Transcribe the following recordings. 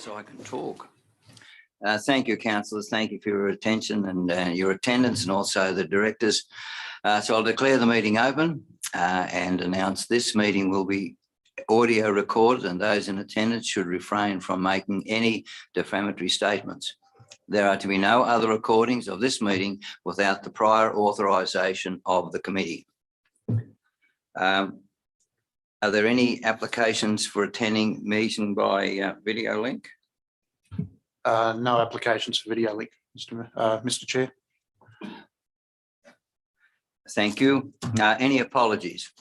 so I can talk. Thank you, councillors. Thank you for your attention and your attendance, and also the directors. So I'll declare the meeting open and announce this meeting will be audio recorded, and those in attendance should refrain from making any defamatory statements. There are to be no other recordings of this meeting without the prior authorisation of the committee. Are there any applications for attending meeting by video link? No applications for video link, Mr. Chair. Thank you. Any apologies?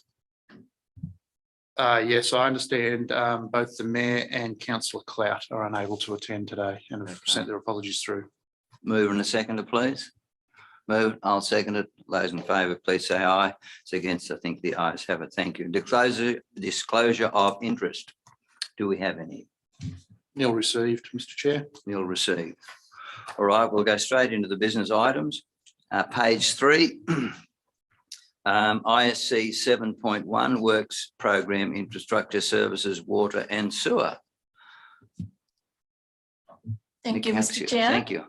Yes, I understand both the Mayor and Councillor Clout are unable to attend today and have sent their apologies through. Move and a seconder, please. Move. I'll second it. Those in favour, please say aye. It's against, I think the ayes have it. Thank you. Disclosure of interest. Do we have any? Nil received, Mr. Chair. Nil received. All right, we'll go straight into the business items. Page 3. ISC 7.1 Works Program Infrastructure Services Water and Sewer. Thank you, Mr. Chair. Thank you.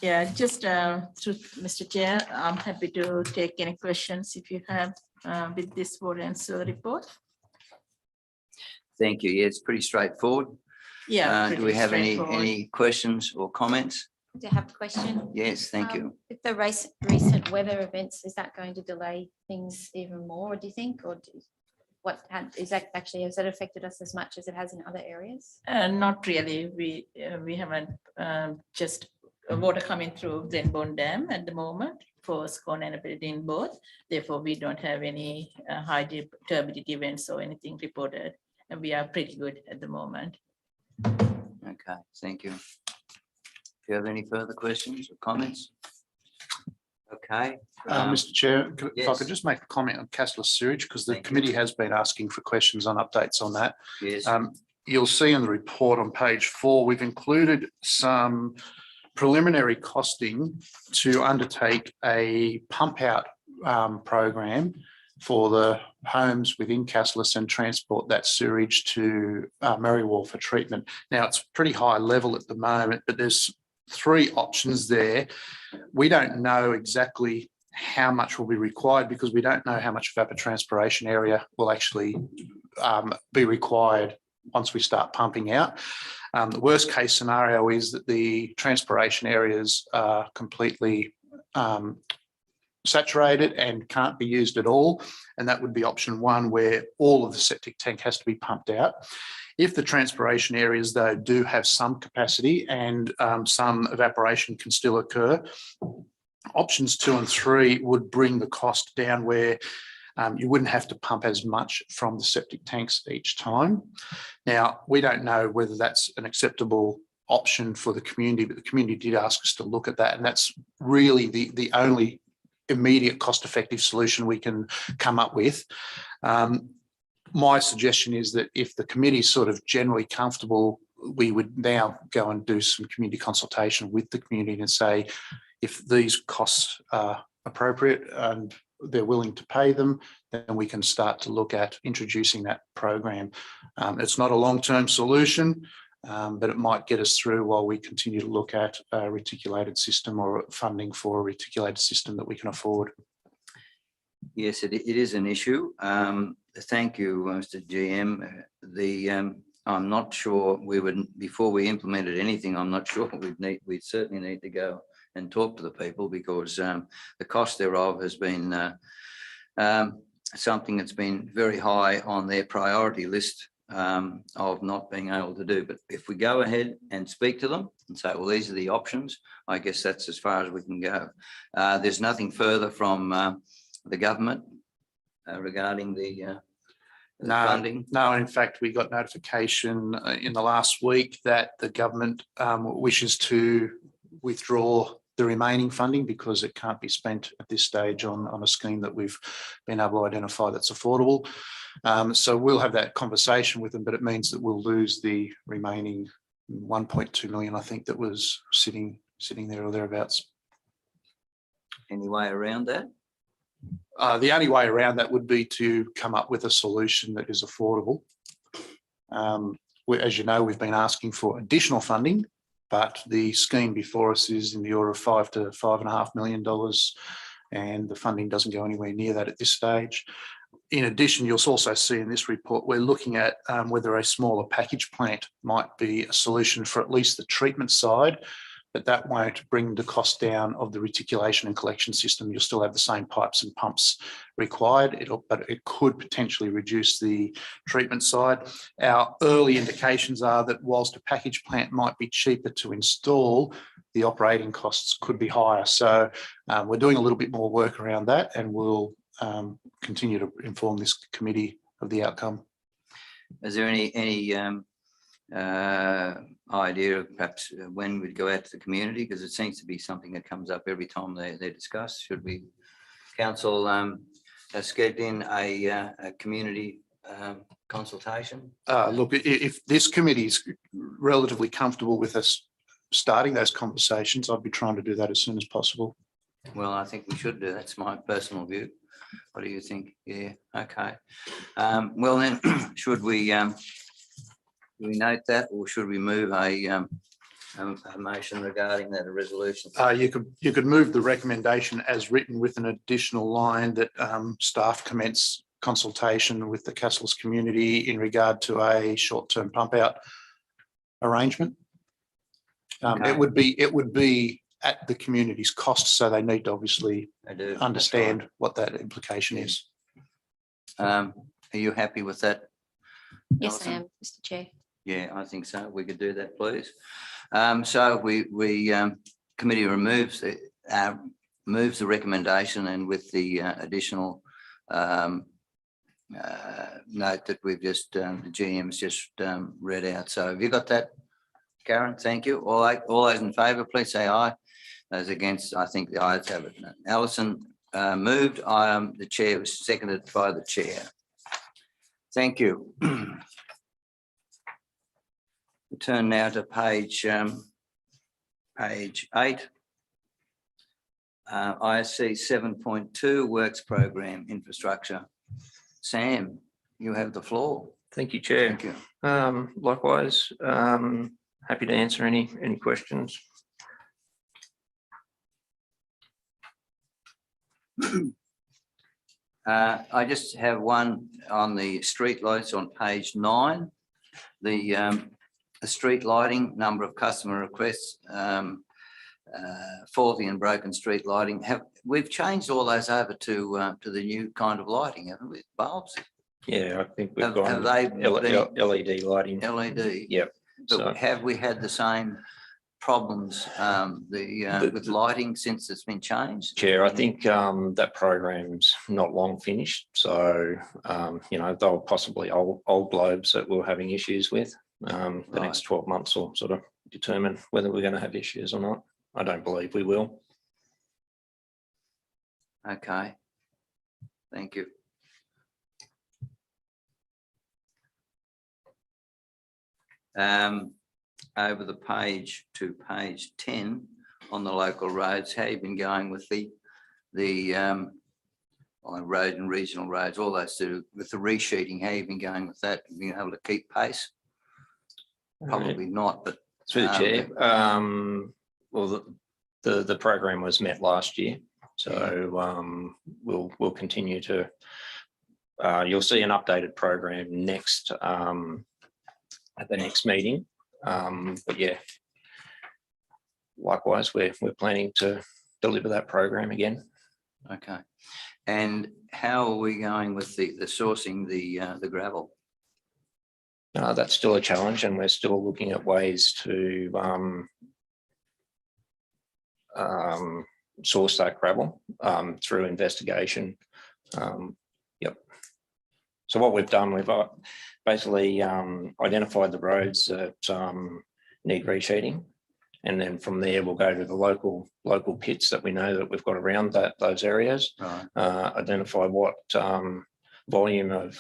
Yeah, just through Mr. Chair, I'm happy to take any questions if you have with this water and sewer report. Thank you. Yeah, it's pretty straightforward. Yeah. Do we have any questions or comments? I have a question. Yes, thank you. With the recent weather events, is that going to delay things even more, do you think? Or has that affected us as much as it has in other areas? Not really. We haven't just water coming through Glenbourne Dam at the moment for Scone and Aberdeen both. Therefore, we don't have any high turbidity events or anything reported, and we are pretty good at the moment. Okay, thank you. Do you have any further questions or comments? Okay. Mr. Chair, if I yes. could just make a comment on Casterless Sewage, because the Thank you. committee has been asking for questions on updates on that. Yes. You'll see in the report on page 4, we've included some preliminary costing to undertake a pump out program for the homes within Casterless and transport that sewage to Merriwall for treatment. Now, it's pretty high level at the moment, but there's 3 options there. We don't know exactly how much will be required because we don't know how much evapotranspiration area will actually be required once we start pumping out. The worst case scenario is that the transpiration areas are completely saturated and can't be used at all. And that would be option 1, where all of the septic tank has to be pumped out. If the transpiration areas, though, do have some capacity and some evaporation can still occur, options 2 and 3 would bring the cost down where you wouldn't have to pump as much from the septic tanks each time. Now, we don't know whether that's an acceptable option for the community, but the community did ask us to look at that. And that's really the only immediate cost-effective solution we can come up with. My suggestion is that if the committee is sort of generally comfortable, we would now go and do some community consultation with the community and say, if these costs are appropriate and they're willing to pay them, then we can start to look at introducing that program. It's not a long-term solution, but it might get us through while we continue to look at a reticulated system or funding for a reticulated system that we can afford. Yes, it is an issue. Thank you, Mr. GM. I'm not sure we would, before we implemented anything, I'm not sure we'd certainly need to go and talk to the people, because the cost thereof has been something that's been very high on their priority list of not being able to do. But if we go ahead and speak to them and say, well, these are the options, I guess that's as far as we can go. There's nothing further from the government regarding the funding? No, in fact, we got notification in the last week that the government wishes to withdraw the remaining funding because it can't be spent at this stage on a scheme that we've been able to identify that's affordable. So we'll have that conversation with them, but it means that we'll lose the remaining 1.2 million, I think, that was sitting there or thereabouts. Any way around that? The only way around that would be to come up with a solution that is affordable. as you know, we've been asking for additional funding, but the scheme before us is in the order of $5 to $5.5 million, and the funding doesn't go anywhere near that at this stage. In addition, you'll also see in this report, we're looking at whether a smaller package plant might be a solution for at least the treatment side, but that won't bring the cost down of the reticulation and collection system. You'll still have the same pipes and pumps required, but it could potentially reduce the treatment side. Our early indications are that whilst a package plant might be cheaper to install, the operating costs could be higher. So we're doing a little bit more work around that, and we'll continue to inform this committee of the outcome. Is there any idea of perhaps when we'd go out to the community? Because it seems to be something that comes up every time they're discussed. Should we, council, schedule in a community consultation? Look, if this committee is relatively comfortable with us starting those conversations, I'd be trying to do that as soon as possible. Well, I think we should do. That's my personal view. What do you think? Yeah, okay. Well then, should we note that, or should we move a motion regarding that, a resolution? You could move the recommendation as written with an additional line that staff commence consultation with the Cassels community in regard to a short-term pump out arrangement. Okay. It would be at the community's cost, so they need to obviously understand what that implication is. Are you happy with that? Yes, I Alison? am, Mr. Chair. Yeah, I think so. We could do that, please. So we committee moves the recommendation, and with the additional note that we've just the GM's just read out. So have you got that, Karen? Thank you. All those in favour, please say aye. Those against, I think the ayes have it. Alison moved. The chair was seconded by the chair. Thank you. We turn now to page 8. ISC 7.2 Works Program Infrastructure. Sam, you have the floor. Thank you, Chair. Thank you. Likewise, happy to answer any questions. I just have one on the street lights on page 9. The street lighting, number of customer requests, faulty and broken street lighting. We've changed all those over to the new kind of lighting, haven't we? Bulbs. Yeah, I think we've Have gone they been LED lighting. LED? Yep. But So have we had the same problems with lighting since it's been changed? Chair, I think that program's not long finished. So, they'll possibly old globes that we're having issues with. The next 12 months will sort of determine whether we're going to have issues or not. I don't believe we will. Okay. Thank you. Over the page to page 10 on the local roads, how you been going with the on road and regional roads, all those with the resheeting, how you been going with that? Been able to keep pace? Probably not, but Through the chair. Well, the program was met last year, so we'll continue to. You'll see an updated program next at the next meeting. But yeah, likewise, we're planning to deliver that program again. okay. And how are we going with the sourcing the gravel? That's still a challenge, and we're still looking at ways to source that gravel through investigation. Yep. So what we've done, we've basically identified the roads that need resheeting, and then from there we'll go to the local pits that we know that we've got around those areas. Right. Identify what volume of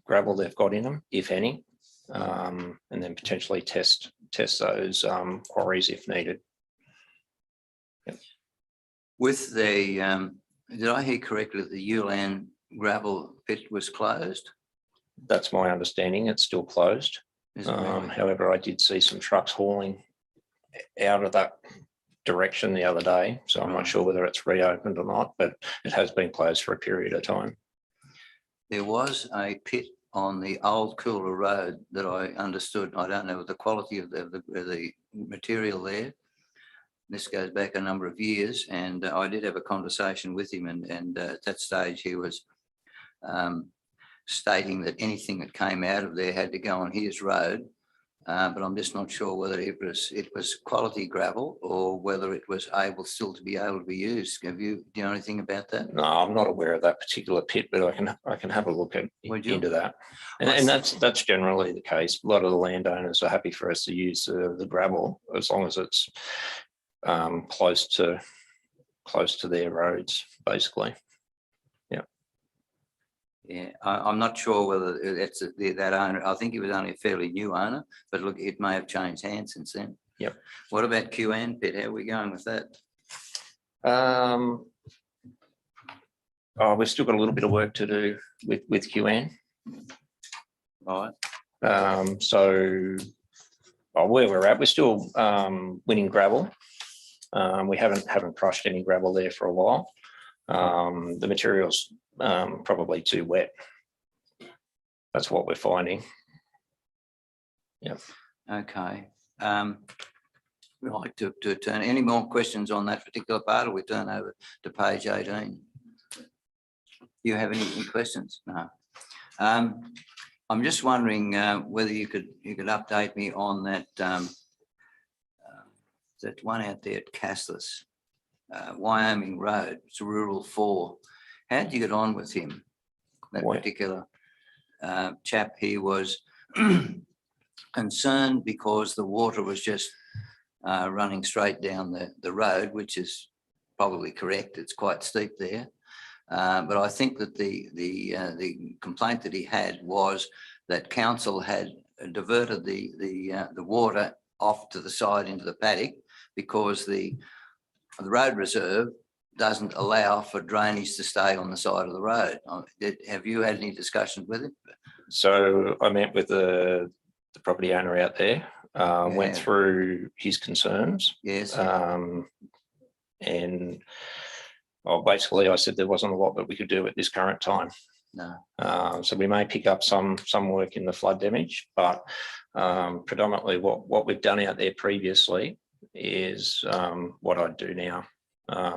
gravel they've got in them, if any, and then potentially test those quarries if needed. Yep. With the, did I hear correctly that the Ulan gravel pit was closed? That's my understanding. It's still closed. Is it really? However, I did see some trucks hauling out of that direction the other day, so I'm Right. not sure whether it's reopened or not, but it has been closed for a period of time. There was a pit on the old Cooler Road that I understood. I don't know the quality of the material there. This goes back a number of years, and I did have a conversation with him, and at that stage he was stating that anything that came out of there had to go on his road. But I'm just not sure whether it was quality gravel or whether it was still to be able to be used. Do you know anything about that? No, I'm not aware of that particular pit, but I can have a look Would you? into that. And that's generally the case. A lot of the landowners are happy for us to use the gravel as long as it's close to their roads, basically. Yeah, I'm not sure whether that's that owner. I think he was only a fairly new owner, but look, it may have changed hands since then. Yep. What about QN pit? How are we going with that? We've still got a little bit of work to do with QN. Right. So where we're at, we're still winning gravel. We haven't crushed any gravel there for a while. The material's probably too wet. That's what we're finding. Yeah. Okay. We'd like to turn. Any more questions on that particular part, or we turn over to page 18? Do you have any questions? No. I'm just wondering whether you could update me on that that one out there at Castless, Wyoming Road. It's a rural 4. How did you get on with him? That particular chap, he was concerned because the water was just running straight down the road, which is probably correct. It's quite steep there. But I think that the complaint that he had was that council had diverted the water off to the side into the paddock because the road reserve doesn't allow for drainage to stay on the side of the road. Have you had any discussions with him? So I met with the property owner out there, went Yeah. through his concerns. Yes. And basically I said there wasn't a lot that we could do at this current time. No. So we may pick up some work in the flood damage, but predominantly what we've done out there previously is what I do now.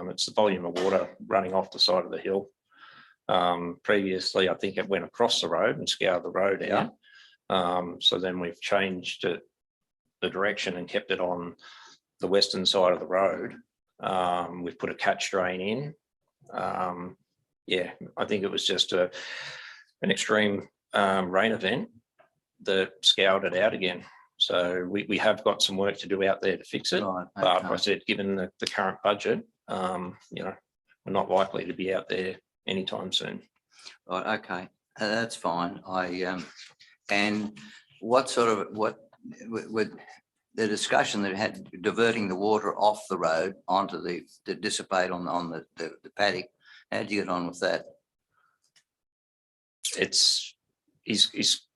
It's the volume of water running off the side of the hill. Previously, I think it went across the road and scoured the road out. So then we've changed the direction and kept it on the western side of the road. We've put a catch drain in. Yeah, I think it was just an extreme rain event that scoured it out again. So we have got some work to do out there to fix it. Right, But okay. I said, given the current budget, we're not likely to be out there anytime soon. Right, okay, that's fine. And what with the discussion that had diverting the water off the road onto to dissipate on the paddock, how did you get on with that?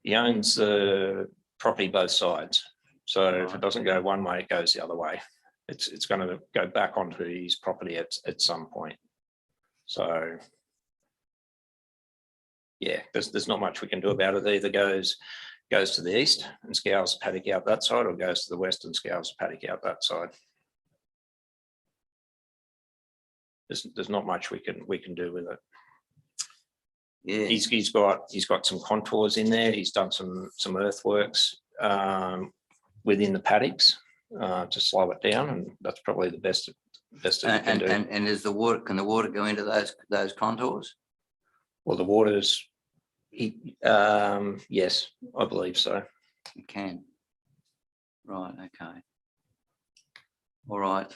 He owns the property both sides. So if it doesn't go one way, it goes the other way. It's going to go back onto his property at some point. So yeah, there's not much we can do about it. It either goes to the east and scours the paddock out that side, or goes to the west and scours the paddock out that side. There's not much we can do with it. Yeah. He's got some contours in there. He's done some earthworks within the paddocks to slow it down, and that's probably the best that he can do. And is the water? Can the water go into those contours? Well, the water's yes, I believe so. It can. Right. Okay. All right.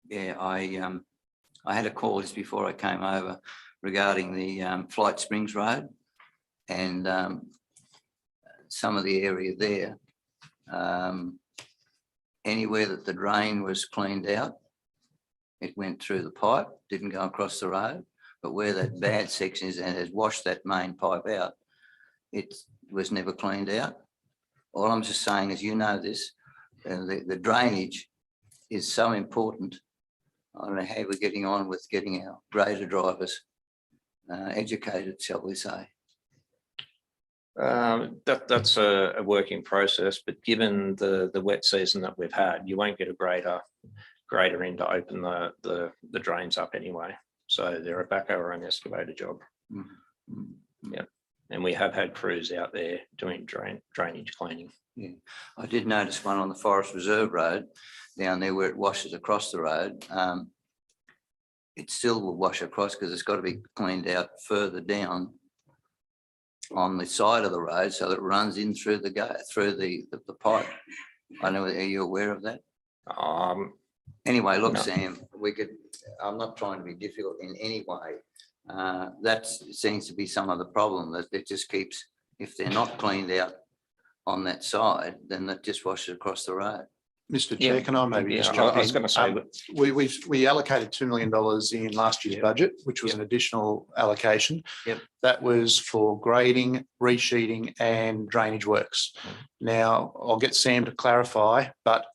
Yeah, I had a call just before I came over regarding the Flight Springs Road and some of the area there. Anywhere that the drain was cleaned out, it went through the pipe, didn't go across the road. But where that bad section is and has washed that main pipe out, it was never cleaned out. All I'm just saying is, you know this, the drainage is so important. I don't know how we're getting on with getting our grader drivers educated, shall we say. That's a working process, but given the wet season that we've had, you won't get a grader in to open the drains up anyway. So they're a backhoe or an excavator job. Yeah, and we have had crews out there doing drainage cleaning. Yeah, I did notice one on the Forest Reserve Road down there where it washes across the road. It still will wash across because it's got to be cleaned out further down on the side of the road so that it runs in through the pipe. I know, are you aware of that? Anyway, look, No. Sam, I'm not trying to be difficult in any way. That seems to be some of the problem, that it just keeps, if they're not cleaned out on that side, then that just washes across the road. Mr. Chair, can I maybe just Yeah, jump in? I was going to say, We allocated $2 million in last year's Yep. budget, which was an additional allocation. Yep. That was for grading, resheeting and drainage works. Now, I'll get Sam to clarify, but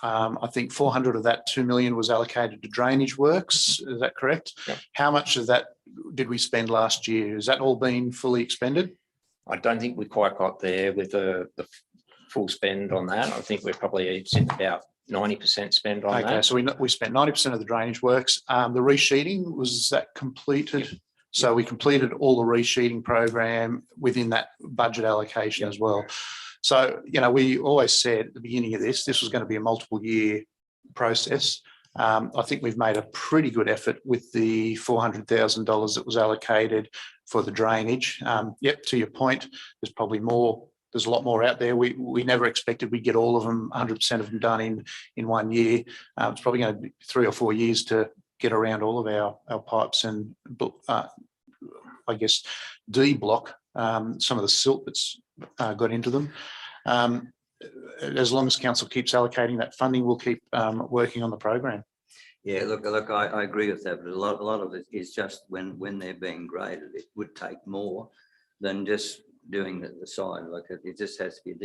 I think 400 of that 2 million was allocated to drainage works. Is that correct? Yep. How much of that did we spend last year? Has that all been fully expended? I don't think we quite got there with the full spend on that. I think we're probably sitting about 90% spend on Okay, that. so we spent 90% of the drainage works. The resheeting, was that completed? Yep. So we completed all the resheeting program within that budget allocation Yep. as well. So, you know, we always said at the beginning of this was going to be a multiple year process. I think we've made a pretty good effort with the $400,000 that was allocated for the drainage. Yep, to your point, there's probably more. There's a lot more out there. We never expected we'd get all of them, 100% of them done in 1 year. It's probably going to be 3 or 4 years to get around all of our pipes and I guess de-block some of the silt that's got into them. As long as council keeps allocating that funding, we'll keep working on the program. Yeah, look, I agree with that, but a lot of it is just when they're being graded, it would take more than just doing the side. Like it just has to be a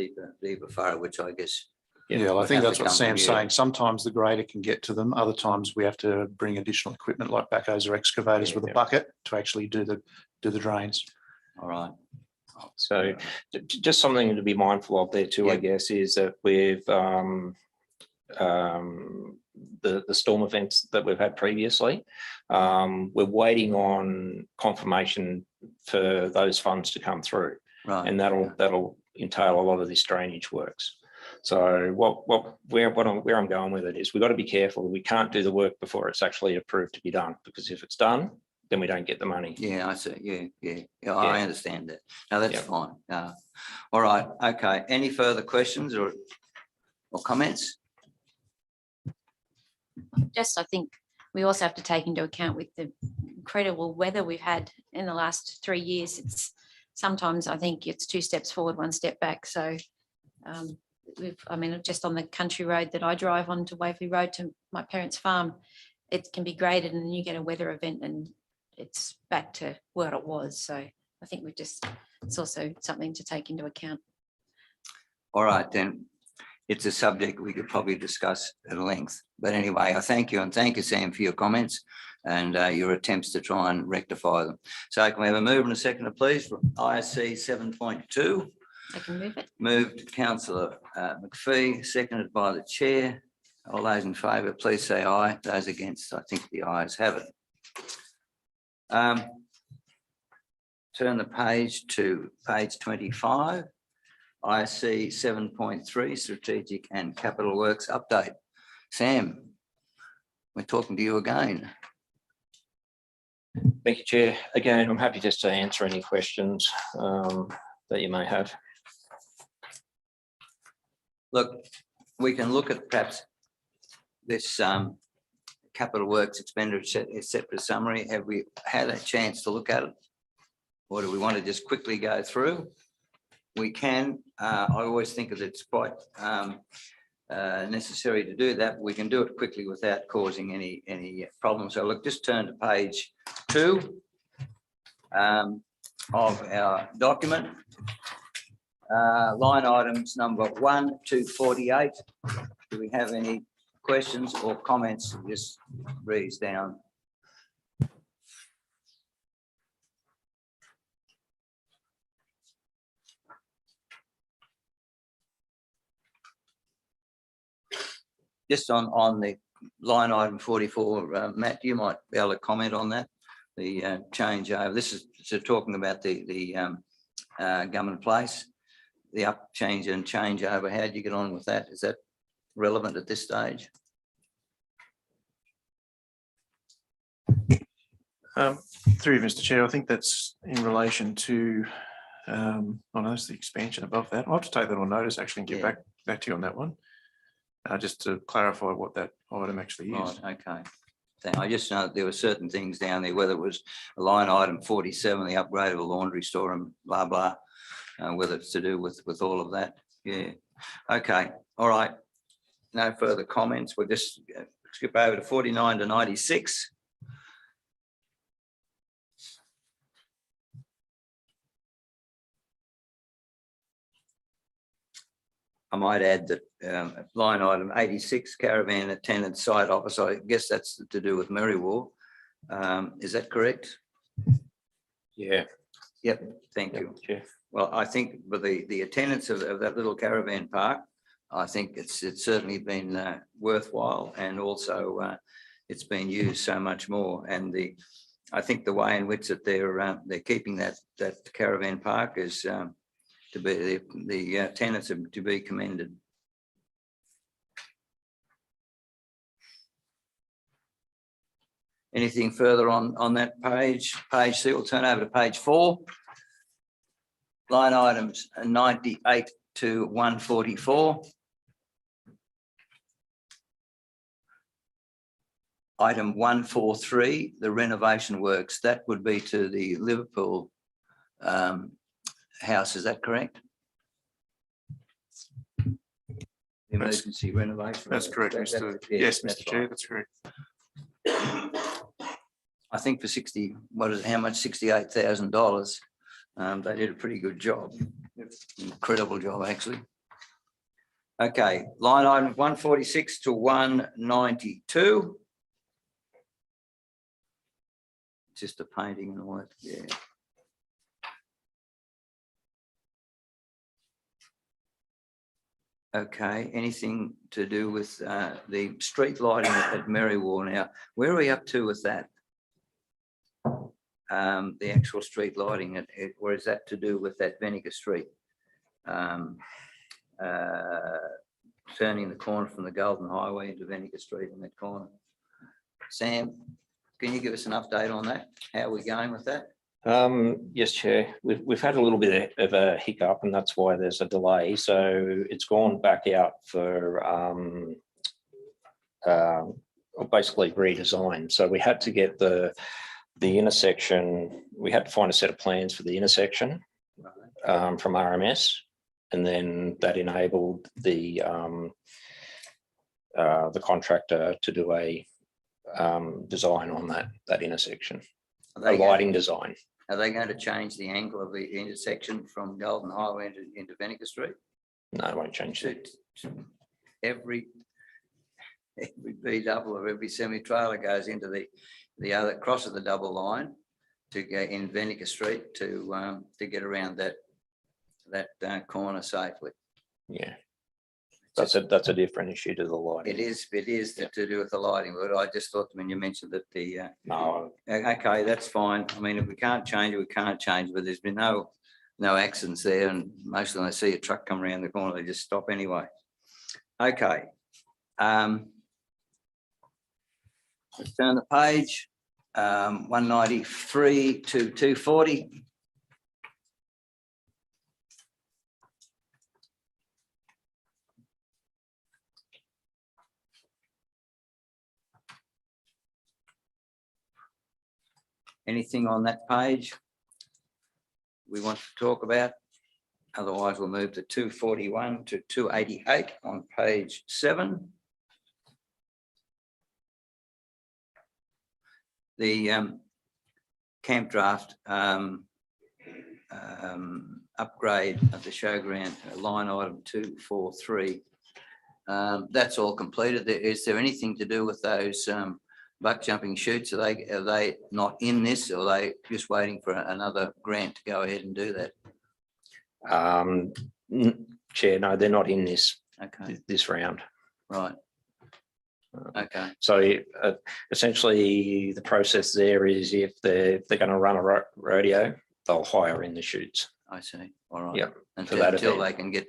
deeper furrow, which I guess. Yeah, well, I think that's what Sam's together. saying. Sometimes the grader can get to them. Other times we have to bring additional equipment like backhoes or excavators Yeah, with yeah. a bucket to actually do the drains. All right. So just something to be mindful of there too, I Yep. guess, is that with the storm events that we've had previously, we're waiting on confirmation for those funds to come through. Right. And that'll entail a lot of this drainage works. So where I'm going with it is we've got to be careful. We can't do the work before it's actually approved to be done, because if it's done, then we don't get the money. Yeah, I see. Yeah. I understand that. No, that's Yeah. fine. All right. Okay. Any further questions or comments? Just, I think we also have to take into account with the incredible weather we've had in the last 3 years. It's sometimes, I think it's 2 steps forward, 1 step back. So just on the country road that I drive on to Waverley Road to my parents' farm, it can be graded and then you get a weather event and it's back to what it was. So I think it's also something to take into account. All right, then. It's a subject we could probably discuss at length. But anyway, I thank you, and thank you, Sam, for your comments and your attempts to try and rectify them. So can we have a move and a seconder, please, for ISC 7.2? I can move it. Moved Councillor McPhee, seconded by the chair. All those in favour, please say aye. Those against, I think the ayes have it. Turn the page to page 25. ISC 7.3 Strategic and Capital Works Update. Sam, we're talking to you again. Thank you, Chair. Again, I'm happy just to answer any questions that you may have. Look, we can look at perhaps this capital works expenditure separate summary. Have we had a chance to look at it? Or do we want to just quickly go through? We can. I always think that it's quite necessary to do that. We can do it quickly without causing any problems. So look, just turn to page 2 of our document. Line items number 1 to 48. Do we have any questions or comments? Just breeze down. Just on the line item 44, Matt, you might be able to comment on that, the change over. This is talking about the Government Place, the up change and change over. How do you get on with that? Is that relevant at this stage? Through you, Mr. Chair, I think that's in relation to, oh no, that's the expansion above that. I'll have to take that on notice actually and get Yeah. back to you on that one. Just to clarify what that item actually is. Right, okay. I just know that there were certain things down there, whether it was a line item 47, the upgrade of a laundry store and blah, blah, whether it's to do with all of that. Yeah. Okay. All right. No further comments. We'll just skip over to 49 to 96. I might add that line item 86, caravan attendant site officer, I guess that's to do with Merriwar. Is that correct? Yeah. Yep, thank you. Yeah. Well, I think with the attendance of that little caravan park, I think it's certainly been worthwhile, and also it's been used so much more. And I think the way in which that they're keeping that caravan park is to be the tenants are to be commended. Anything further on that page? Page 3, we'll turn over to page 4. Line items 98 to 144. Item 143, the renovation works, that would be to the Liverpool house, is that correct? Emergency renovation. That's correct, Mr. Yes, Mr. Chair, that's correct. I think for 60, what is it, how much? $68,000. They did a pretty good job. Incredible job, actually. Okay, line item 146 to 192. Just a painting and all that, yeah. Okay, anything to do with the street lighting at Merriwar now? Where are we up to with that? The actual street lighting, or is that to do with that Vinegar Street? Turning the corner from the Golden Highway into Vinegar Street in that corner. Sam, can you give us an update on that? How are we going with that? Yes, Chair. We've had a little bit of a hiccup, and that's why there's a delay. So it's gone back out for basically redesign. So we had to get the intersection. We had to find a set of plans for the intersection from RMS, and then that enabled the contractor to do a design on that intersection, a lighting design. Are they going to change the angle of the intersection from Golden Highway into Vinegar Street? No, it won't change that. Every B double or every semi trailer goes into the other cross of the double line to go in Vinegar Street to get around that corner safely. Yeah, that's a different issue to the lighting. It is to do with the lighting, but I just thought when you mentioned that No, okay, that's fine. I mean, if we can't change it, we can't change it, but there's been no accidents there, and most of them, I see a truck come around the corner, they just stop anyway. Okay. Let's turn the page. 193 to 240. Anything on that page we want to talk about? Otherwise, we'll move to 241 to 288 on page 7. The camp draft upgrade of the showground, line item 243. That's all completed. Is there anything to do with those buck jumping chutes? Are they not in this, or are they just waiting for another grant to go ahead and do that? Chair, no, they're not in this Okay, round. right. Okay, So essentially, the process there is if they're going to run a rodeo, they'll hire in the chutes. I see. All right. Yeah. Until, that until event. they can get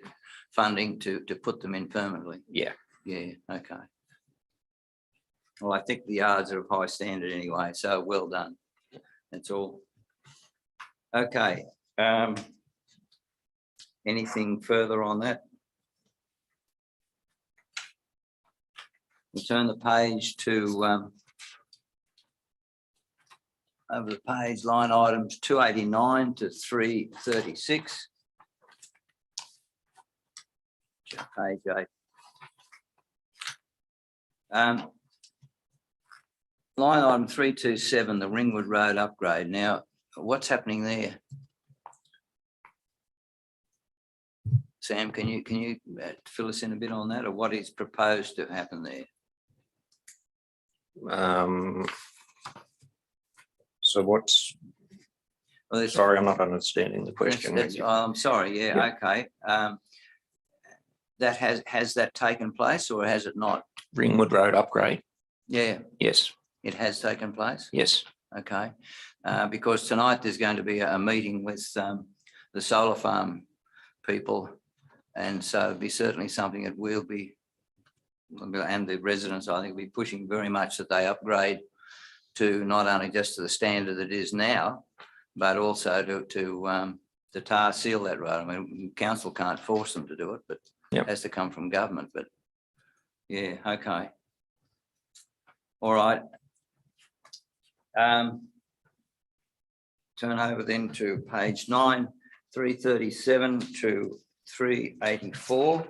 funding to put them in permanently. Yeah. Yeah, okay. Well, I think the yards are of high standard anyway, so well done. That's all. Okay. Anything further on that? We turn the page to over the page, line items 289 to 336. Page 8. Line item 327, the Ringwood Road upgrade. Now, what's happening there? Sam, can you fill us in a bit on that, or what is proposed to happen there? So what's? Well, there's- Sorry, I'm not understanding the question. I'm sorry. Yeah. Okay. That has that taken place, or has it not? Ringwood Road upgrade. Yeah, Yes. it has taken place. Yes. Okay, because tonight there's going to be a meeting with the solar farm people, and so it'd be certainly something that we'll be, and the residents, I think, will be pushing very much that they upgrade to not only just to the standard that it is now, but also to tar seal that road. I mean, council can't force them to do it, but Yep. it has to come from government. But yeah, okay, all right. Turn over then to page 9, 337 to 384.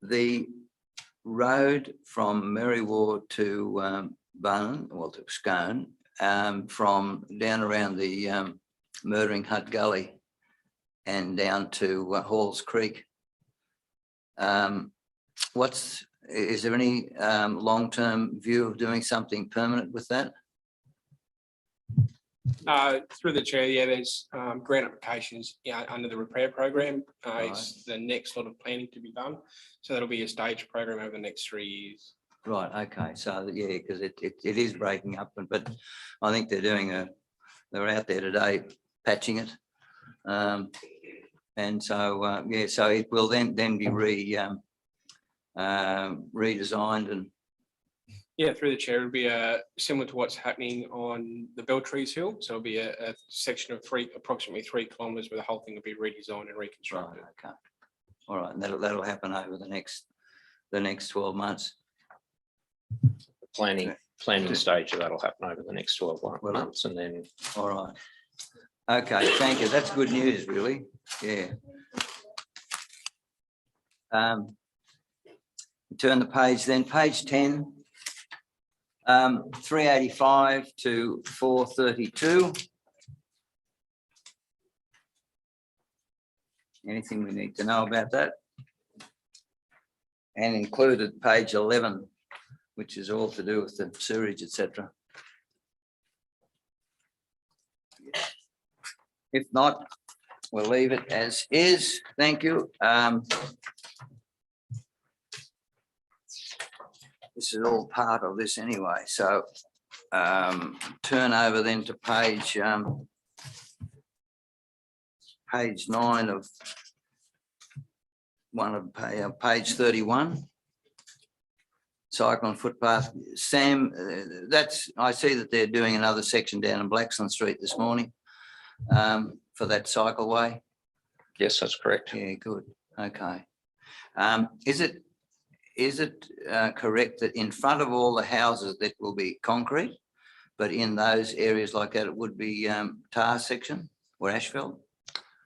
The road from Mary Ward to Bunn, well, to Scone, from down around the Murdering Hut Gully and down to Halls Creek. Is there any long-term view of doing something permanent with that? Through the chair, yeah, there's grant applications under the repair program. It's the next lot of planning to be done. So that'll be a staged program over the next 3 years. Right, okay, so yeah, because it is breaking up, but I think they're out there today patching it. And so, yeah, so it will then be redesigned and. Yeah, through the chair, it'll be similar to what's happening on the Beltrees Hill. So it'll be a section of approximately 3 kilometres where the whole thing will be redesigned and Right, reconstructed. okay. All right, and that'll happen over the next 12 months. Planning stage of that'll happen over the next 12 months, and then. All right. Okay, thank you. That's good news, really. Yeah. Turn the page then, page 10. 385 to 432. Anything we need to know about that? And included page 11, which is all to do with the sewage, etc. If not, we'll leave it as is. Thank you. This is all part of this anyway. So turn over then to page 9 of page 31. Cyclone footpath. Sam, I see that they're doing another section down in Blaxland Street this morning for that cycleway. Yes, that's correct. Yeah, good. Okay. Is it correct that in front of all the houses that will be concrete, but in those areas like that, it would be tar section? or asphalt?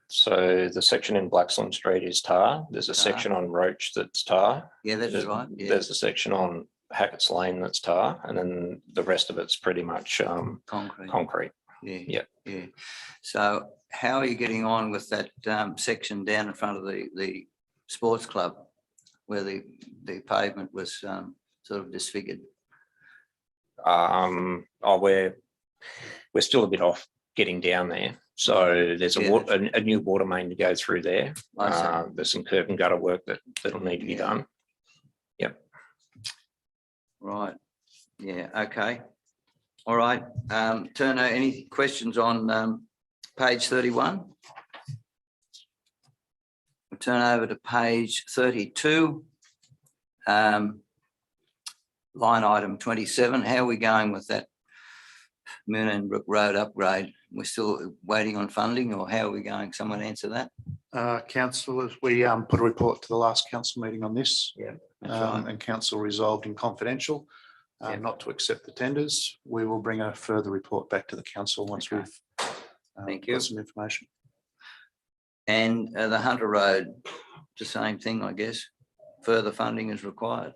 So the section in Blaxland Street is tar. There's a Tar. section on Roach that's tar. Yeah, that's There's- right. Yeah, There's a section on Hackett's Lane that's tar, and then the rest of it's pretty much concrete. concrete. Yeah. Yep. Yeah. So how are you getting on with that section down in front of the sports club where the pavement was sort of disfigured? Oh, we're still a bit off getting down there. So there's Yeah, a new water main to go through there. I see. There's some curb and gutter work that'll need to be Yeah. done. Right. Yeah. Okay. All right. Turner, any questions on page 31? We'll turn over to page 32. Line item 27. How are we going with that Moonan Brook Road upgrade? We're still waiting on funding, or how are we going? Someone answer that? Councillors, we put a report to the last council meeting on this. Yeah. That's right. And council resolved in confidential Yeah. not to accept the tenders. We will bring a further report back to the council once Okay. we've Thank you. got some information. And the Hunter Road, the same thing, I guess. Further funding is required.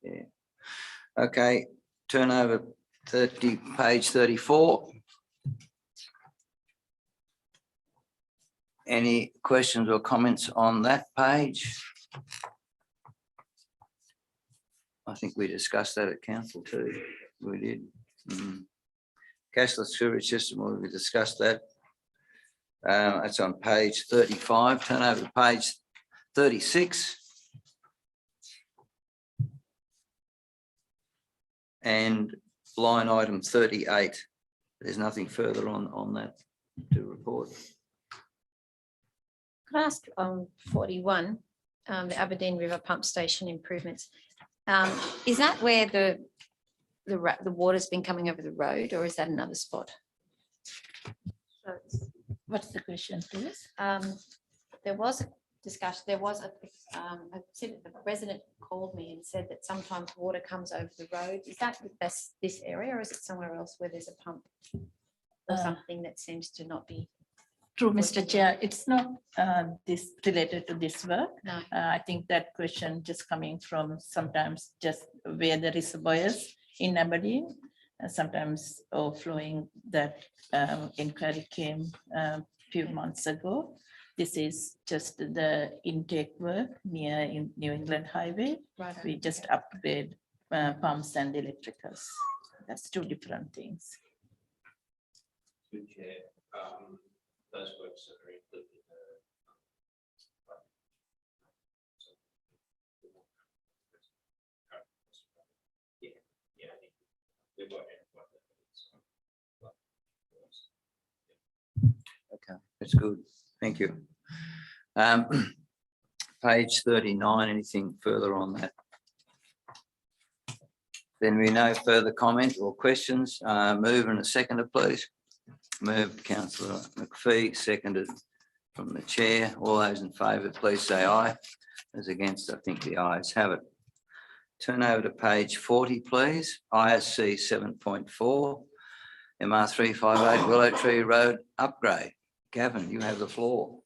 Yeah. Okay, turn over page 34. Any questions or comments on that page? I think we discussed that at council too. We did. Cashless sewage system, well, we discussed that. That's on page 35. Turn over to page 36. And line item 38. There's nothing further on that to report. Could I ask 41, the Aberdeen River Pump Station improvements? Is that where the water's been coming over the road, or is that another spot? What's the question, please? There was a discussion, there was a resident called me and said that sometimes water comes over the road. Is that this area, or is it somewhere else where there's a pump or something that seems to not be? True, Mr. Chair, it's not this related to this work. No. I think that question just coming from sometimes just where the reservoirs in Aberdeen, sometimes overflowing. That inquiry came a few months ago. This is just the intake work near in New England Highway. Right. We just upgrade pumps and electricals. That's two different things. Those works that are included in Okay, that's good. Thank you. Page 39, anything further on that? Then we no further comment or questions. Move and a seconder, please. Moved, councillor McPhee, seconded from the chair. All those in favour, please say aye. As against, I think the ayes have it. Turn over to page 40, please. ISC 7.4, MR 358 Willow Tree Road upgrade. Gavin, you have the floor.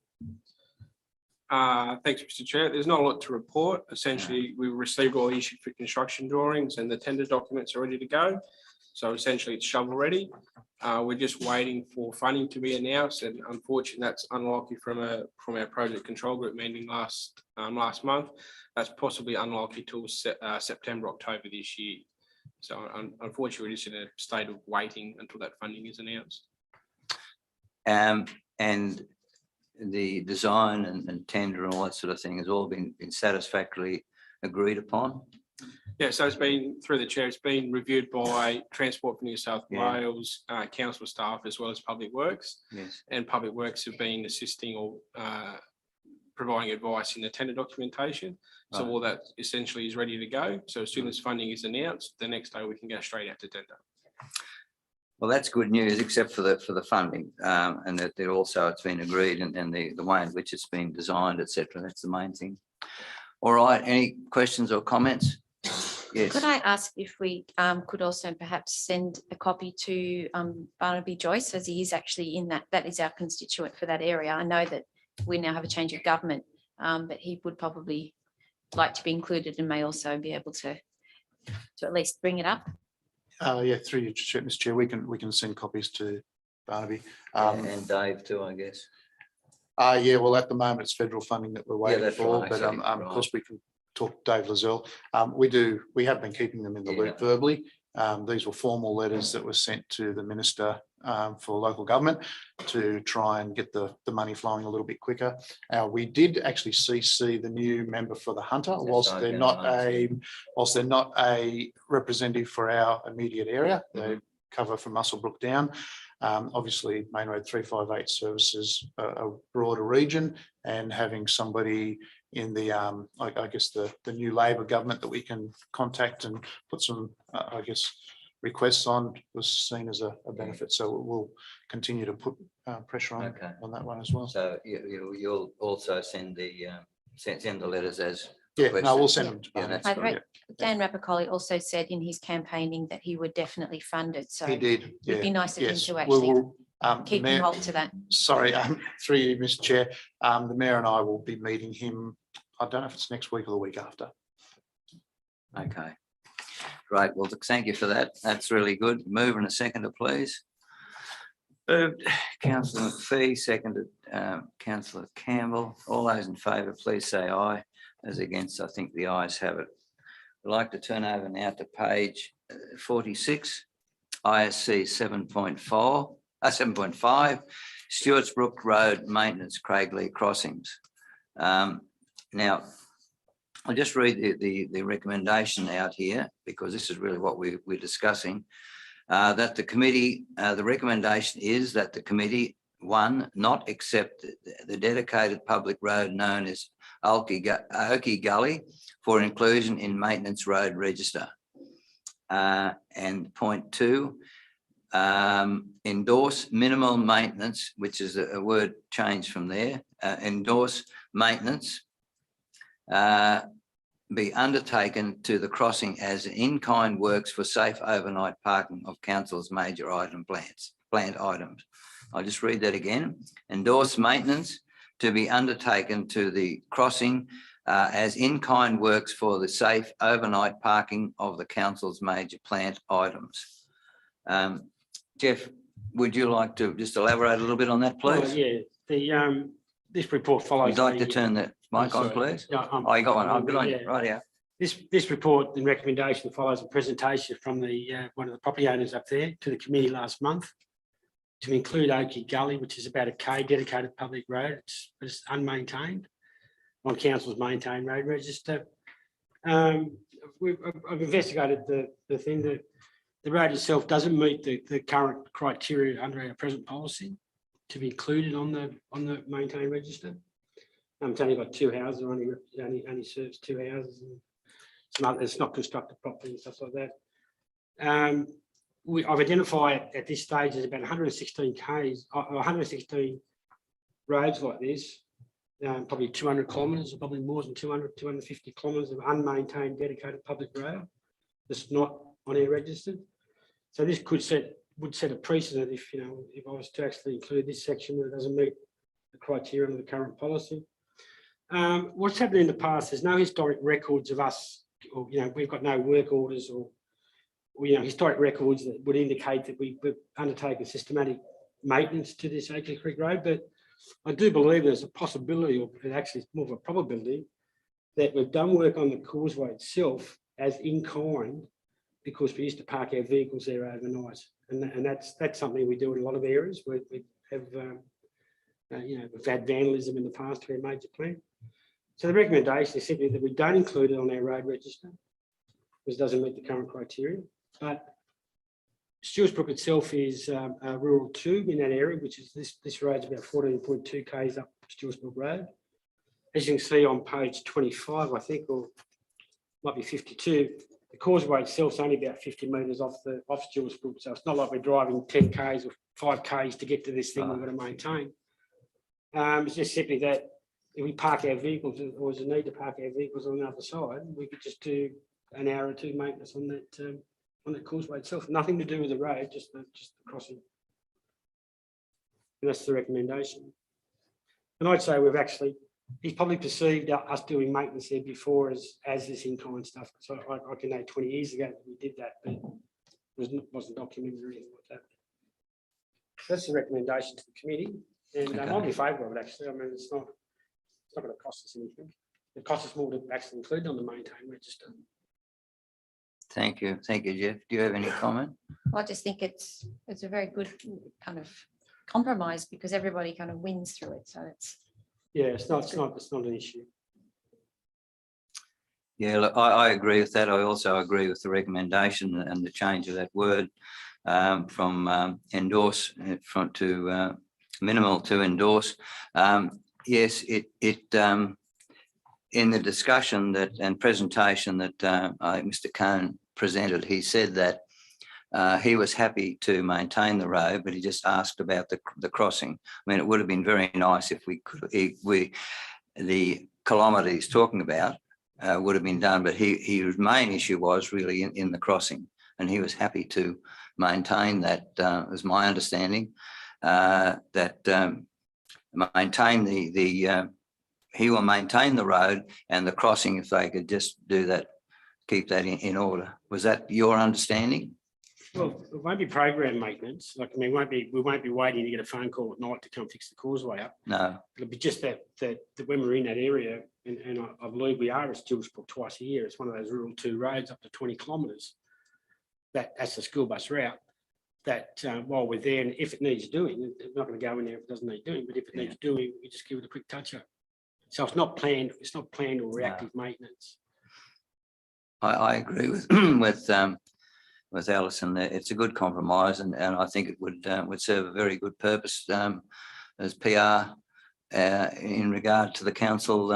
Thanks, Mr. Chair. There's not a lot to report. Essentially, we received all issued for construction drawings and the tender documents are ready to go. So essentially it's shovel ready. We're just waiting for funding to be announced, and unfortunately that's unlikely from our project control group meeting last month. That's possibly unlikely till September, October this year. So unfortunately, we're just in a state of waiting until that funding is announced. And the design and tender and all that sort of thing has all been satisfactorily agreed upon. Yeah, so it's been, through the chair, it's been reviewed by Transport for New South Yeah. Wales, council staff, as well as Public Works. Yes. And Public Works have been assisting or providing advice in the tender documentation. So Right. all that essentially is ready to go. So as soon as funding is announced, the next day we can go straight out to tender. Well, that's good news, except for the funding, and that there also it's been agreed and the way in which it's been designed, etc. That's the main thing. All right, any questions or comments? Yes. Could I ask if we could also perhaps send a copy to Barnaby Joyce, as he is actually in that is our constituent for that area. I know that we now have a change of government, but he would probably like to be included and may also be able to at least bring it up. Yeah, through you, Mr. Chair, we can send copies to Barnaby. And Dave too, I guess. Yeah, well, at the moment, it's federal funding that we're waiting that's for, right, but actually, of right. course, we can talk to Dave Lazelle. We have been keeping them in the loop Yeah. verbally. These were formal letters that were sent to the Minister for Local Government to try and get the money flowing a little bit quicker. We did actually CC the new member for the Hunter, That's whilst what I they're was not gonna a representative for our immediate area. They Mm-hmm. cover from Muswellbrook down. Obviously, Main Road 358 services a broader region, and having somebody in the, I guess, the new Labor government that we can contact and put some, I guess, requests on was seen as a benefit. So we'll continue to put pressure Okay. on that one as well. So you'll also send the send the letters as. Yeah, no, requested. we'll send them to Yeah, Barnaby. that's I'd good. read- Dan Rapicoli also said in his campaigning that he would definitely fund it. So He did. it'd Yeah. be nice of him Yes. to We actually will, keep Mayor- him hold to that. Sorry, through you, Mr. Chair. The Mayor and I will be meeting him. I don't know if it's next week or the week after. Okay. Great. Well, thank you for that. That's really good. Move in a seconder, please. Moved, Councillor McPhee, seconded Councillor Campbell. All those in favour, please say aye. As against, I think the ayes have it. I'd like to turn over now to page 46, ISC 7.5, Stewarts Brook Road Maintenance, Craigley Crossings. Now, I'll just read the recommendation out here, because this is really what we're discussing. That the committee, the recommendation is that the committee, one, not accept the dedicated public road known as Oakey Gully for inclusion in maintenance road register. And point two, endorse minimal maintenance, which is a word change from there, endorse maintenance be undertaken to the crossing as in-kind works for safe overnight parking of council's major plant items. I'll just read that again. Endorse maintenance to be undertaken to the crossing as in-kind works for the safe overnight parking of the council's major plant items. Jeff, would you like to just elaborate a little bit on that, please? Yeah, this report follows. Would you like to turn the mic on, sorry. please? Yeah, Oh, you got one. I'm good on you. yeah. Right, yeah. This report and recommendation follows a presentation from one of the property owners up there to the committee last month to include Oakey Gully, which is about a K dedicated public road. It's unmaintained on council's maintained road register. I've investigated the thing that the road itself doesn't meet the current criteria under our present policy to be included on the maintained register. It's only got two houses, only serves two houses, and it's not constructed properly and stuff like that. I've identified at this stage there's about 116 Ks, 116 roads like this, probably 200 kilometres, or probably more than 250 kilometres of unmaintained dedicated public road that's not on our register. So this would set a precedent if I was to actually include this section that doesn't meet the criteria of the current policy. What's happened in the past, there's no historic records of us, or we've got no work orders or historic records that would indicate that we've undertaken systematic maintenance to this Oakey Creek Road. But I do believe there's a possibility, or actually it's more of a probability, that we've done work on the causeway itself as in kind, because we used to park our vehicles there overnight, and that's something we do in a lot of areas where we have we've had vandalism in the past to our major plant. So the recommendation is simply that we don't include it on our road register, because it doesn't meet the current criteria. But Stewarts Brook itself is rural 2 in that area, which is this road's about 14.2 Ks up Stewarts Brook Road. As you can see on page 25, I think, or might be 52, the causeway itself is only about 50 metres off Stewarts Brook, so it's not like we're driving 10 Ks or 5 Ks to get to this thing we've got to maintain. It's just simply that if we park our vehicles, or there's a need to park our vehicles on the other side, we could just do an hour or two maintenance on that causeway itself. Nothing to do with the road, just the crossing. And that's the recommendation. And I'd say he's probably perceived us doing maintenance there before as this in-kind stuff. So I can know 20 years ago that we did that, but it wasn't documented or anything like that. That's the recommendation to the committee, and I'll be favourable of it actually. I mean, it's not going to cost us anything. It costs us more to actually include on the maintain register. Thank you. Thank you, Jeff. Do you have any comment? I just think it's a very good kind of compromise because everybody kind of wins through it. So it's. Yeah, it's not an issue. Yeah, look, I agree with that. I also agree with the recommendation and the change of that word from endorse to minimal to endorse. Yes, it in the discussion and presentation that Mr. Cohn presented, he said that he was happy to maintain the road, but he just asked about the crossing. I mean, it would have been very nice if we could, the kilometre he's talking about would have been done, but his main issue was really in the crossing, and he was happy to maintain that, was my understanding, that maintain he will maintain the road and the crossing if they could just do that, keep that in order. Was that your understanding? Well, it won't be program maintenance. Like, I mean, we won't be waiting to get a phone call at night to come fix the causeway up. No. It'll be just that when we're in that area, and I believe we are at Stillsbrook twice a year. It's one of those rural 2 roads up to 20 kilometres. That's the school bus route. That while we're there, and if it needs doing, we're not going to go in there if it doesn't need doing. But if it needs doing, we just give it a quick touch up. So it's not planned. It's not planned or reactive maintenance. I agree with with Alison. It's a good compromise, and I think it would serve a very good purpose as PR in regard to the council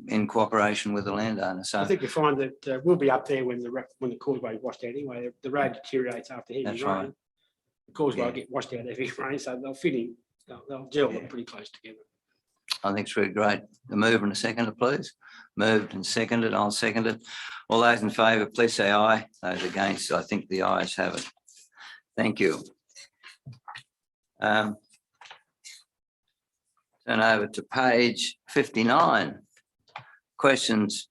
in cooperation with the landowner. So I think you find that we'll be up there when the causeway is washed out anyway. The road deteriorates after heavy That's rain. right. The causeway will get washed out heavy rain, so they'll fit in. They'll gel them pretty close together. I think it's really great. The mover and a seconder, please. Moved and seconded. I'll second it. All those in favour, please say aye. Those against, I think the ayes have it. Thank you. Turn over to page 59. Questions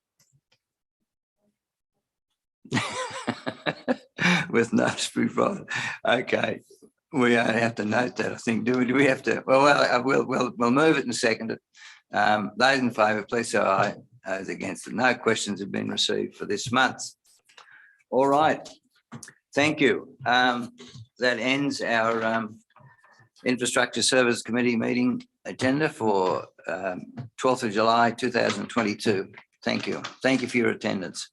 with notes provided. Okay. We don't have to note that, I think, do we? Do we have to? Well, we'll move it and second it. Those in favour, please say aye. Those against it. No questions have been received for this month. All right. Thank you. That ends our Infrastructure Services Committee meeting agenda for 12th of July 2022. Thank you. Thank you for your attendance.